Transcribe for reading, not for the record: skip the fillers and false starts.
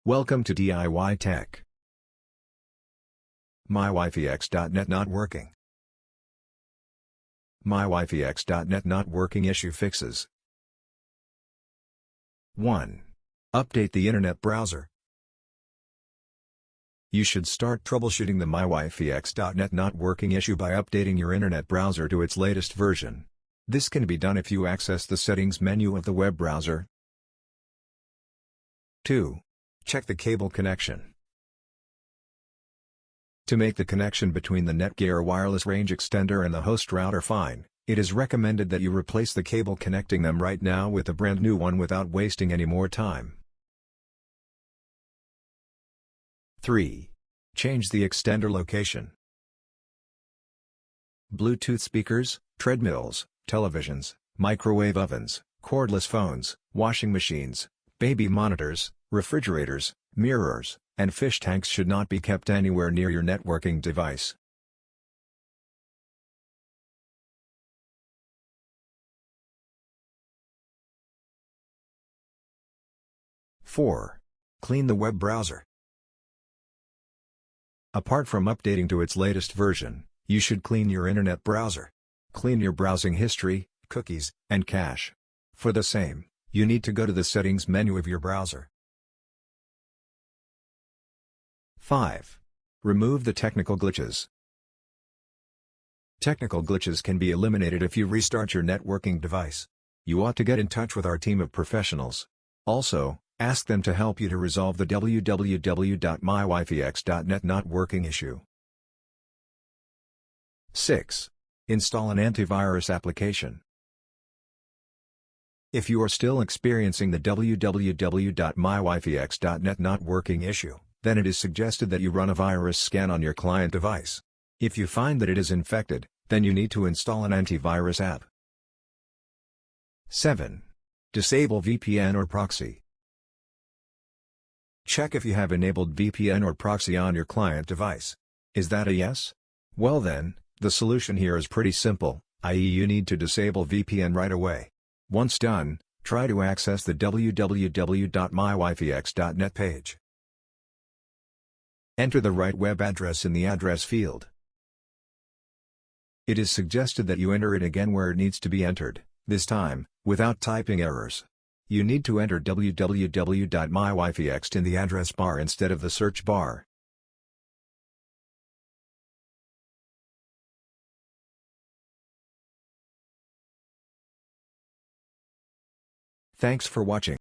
Welcome to DIY Tech. MyWifeX.net not working. MyWifeX.net not working issue fixes. 1. Update the Internet browser. You should start troubleshooting the MyWifeX.net not working issue by updating your Internet browser to its latest version. This can be done if you access the settings menu of the web browser. 2. Check the cable connection. To make the connection between the netgear wireless range extender and the host router fine, it is recommended that you replace the cable connecting them right now with a brand new one without wasting any more time. 3. Change the extender location. Bluetooth speakers, treadmills, televisions, microwave ovens, cordless phones, washing machines, baby monitors, refrigerators, mirrors, and fish tanks should not be kept anywhere near your networking device. Four. Clean the web browser. Apart from updating to its latest version, you should clean your internet browser. Clean your browsing history, cookies, and cache. For the same, you need to go to the settings menu of your browser. 5. Remove the technical glitches. Technical glitches can be eliminated if you restart your networking device. You ought to get in touch with our team of professionals. Also, ask them to help you to resolve the www.mywifex.net not working issue. 6. Install an antivirus application. If you are still experiencing the www.mywifex.net not working issue, then it is suggested that you run a virus scan on your client device. If you find that it is infected, then you need to install an antivirus app. 7. Disable VPN or proxy. Check if you have enabled VPN or proxy on your client device. Is that a yes? Well then, the solution here is pretty simple, i.e. you need to disable VPN right away. Once done, try to access the www.mywifex.net page. Enter the right web address in the address field. It is suggested that you enter it again where it needs to be entered, this time, without typing errors. You need to enter www.mywifex in the address bar instead of the search bar. Thanks for watching.